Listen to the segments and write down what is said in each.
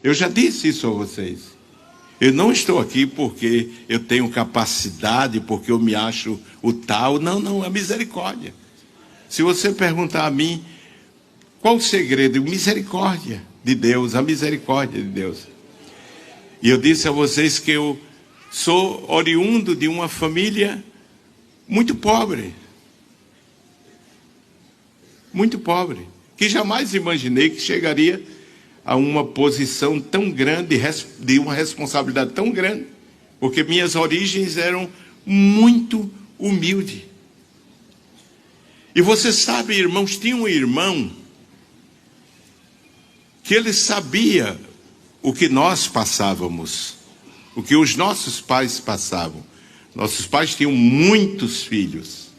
Eu já disse isso a vocês. Eu não estou aqui porque eu tenho capacidade, porque eu me acho o tal. Não, não, é misericórdia. Se você perguntar a mim, qual o segredo? Misericórdia de Deus, a misericórdia de Deus. E eu disse a vocês que eu sou oriundo de uma família muito pobre. Muito pobre. Que jamais imaginei que chegaria a uma posição tão grande, de uma responsabilidade tão grande, porque minhas origens eram muito humildes. E você sabe, irmãos, tinha um irmão que ele sabia o que nós passávamos, o que os nossos pais passavam. Nossos pais tinham muitos filhos.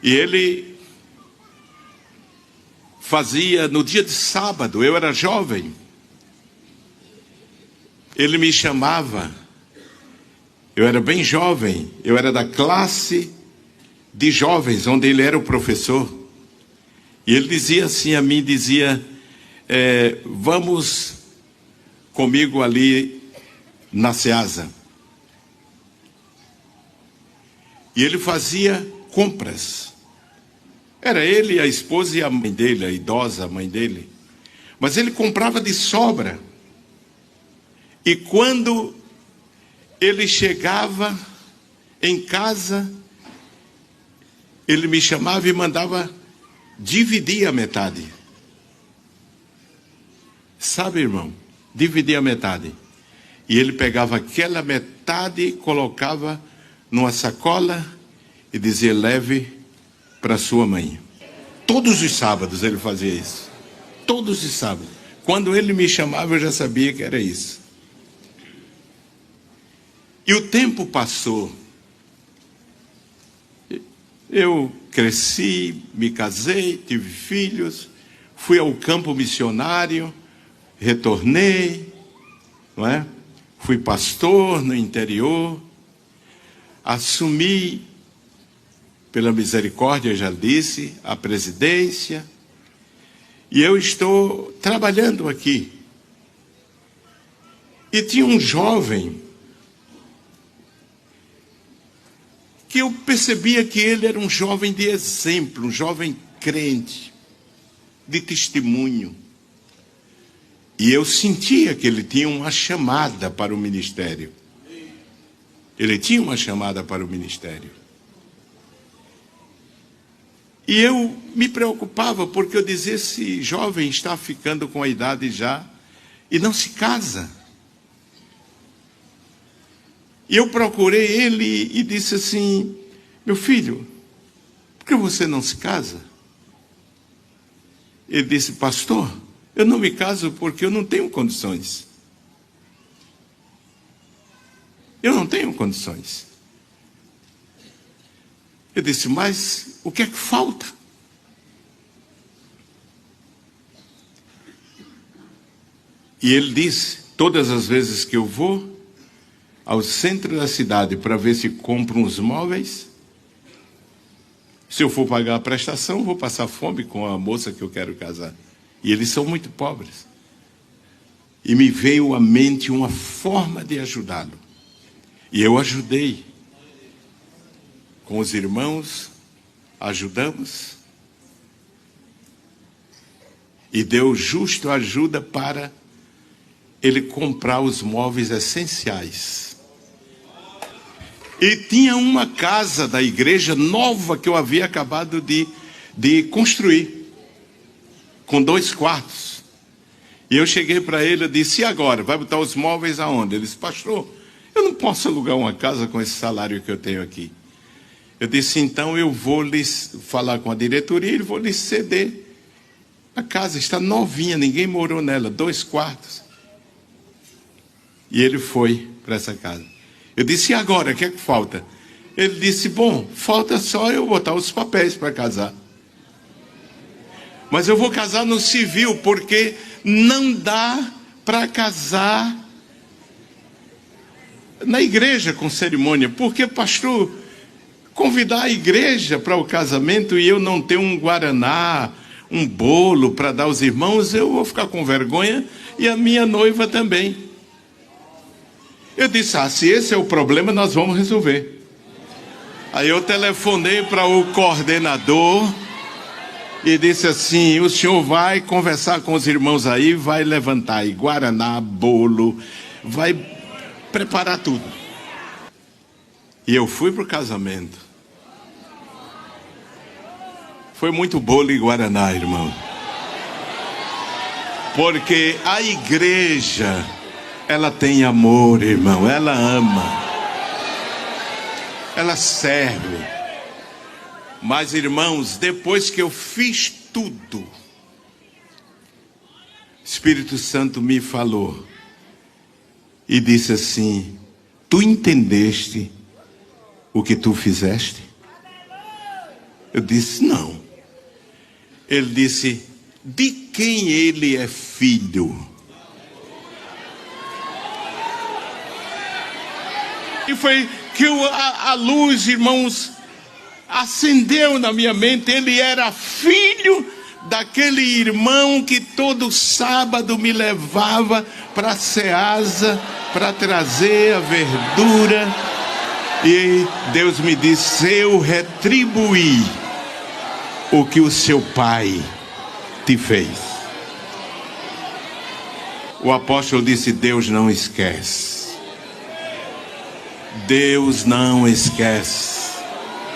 E ele fazia, no dia de sábado, eu era jovem, ele me chamava, eu era bem jovem, eu era da classe de jovens, onde ele era o professor, e ele dizia assim a mim, vamos comigo ali na Ceasa. E ele fazia compras. Era ele, a esposa e a mãe dele, a idosa mãe dele. Mas ele comprava de sobra. E quando ele chegava em casa, ele me chamava e mandava dividir a metade. Sabe, irmão? Dividir a metade. E ele pegava aquela metade, colocava numa sacola e dizia, leve para sua mãe. Todos os sábados ele fazia isso. Todos os sábados. Quando ele me chamava, eu já sabia que era isso. E o tempo passou. Eu cresci, me casei, tive filhos, fui ao campo missionário, retornei, não é? Fui pastor no interior, assumi, pela misericórdia, já disse, a presidência, e eu estou trabalhando aqui. E tinha um jovem que eu percebia que ele era um jovem de exemplo, um jovem crente, de testemunho. E eu sentia que ele tinha uma chamada para o ministério. Ele tinha uma chamada para o ministério. E eu me preocupava, porque eu dizia, esse jovem está ficando com a idade já, e não se casa. E eu procurei ele e disse assim, meu filho, por que você não se casa? Ele disse, pastor, eu não me caso porque eu não tenho condições. Eu não tenho condições. Eu disse, mas o que é que falta? E ele disse, todas as vezes que eu vou ao centro da cidade para ver se compro uns móveis, se eu for pagar a prestação, vou passar fome com a moça que eu quero casar. E eles são muito pobres. E me veio à mente uma forma de ajudá-lo. E eu ajudei. Com os irmãos, ajudamos. E Deus justo ajuda para ele comprar os móveis essenciais. E tinha uma casa da igreja nova que eu havia acabado de construir, com 2 quartos. E eu cheguei para ele e disse, e agora? Vai botar os móveis aonde? Ele disse, pastor, eu não posso alugar uma casa com esse salário que eu tenho aqui. Eu disse, então eu vou lhes falar com a diretoria e vou lhes ceder. A casa está novinha, ninguém morou nela, 2 quartos. E ele foi para essa casa. Eu disse, e agora, o que é que falta? Ele disse, bom, falta só eu botar os papéis para casar. Mas eu vou casar no civil, porque não dá para casar na igreja com cerimônia. Porque, pastor, convidar a igreja para o casamento e eu não ter um guaraná, um bolo para dar aos irmãos, eu vou ficar com vergonha e a minha noiva também. Eu disse, se esse é o problema, nós vamos resolver. Aí eu telefonei para o coordenador e disse assim, o senhor vai conversar com os irmãos aí, vai levantar aí guaraná, bolo, vai preparar tudo. E eu fui para o casamento. Foi muito bolo e guaraná, irmão. Porque a igreja, ela tem amor, irmão, ela ama. Ela serve. Mas, irmãos, depois que eu fiz tudo, o Espírito Santo me falou e disse assim, tu entendeste o que tu fizeste? Eu disse, não. Ele disse, de quem ele é filho? E foi que a luz, irmãos, acendeu na minha mente. Ele era filho daquele irmão que todo sábado me levava para a Ceasa para trazer a verdura. E Deus me disse, eu retribuí o que o seu pai te fez. O apóstolo disse, Deus não esquece. Deus não esquece.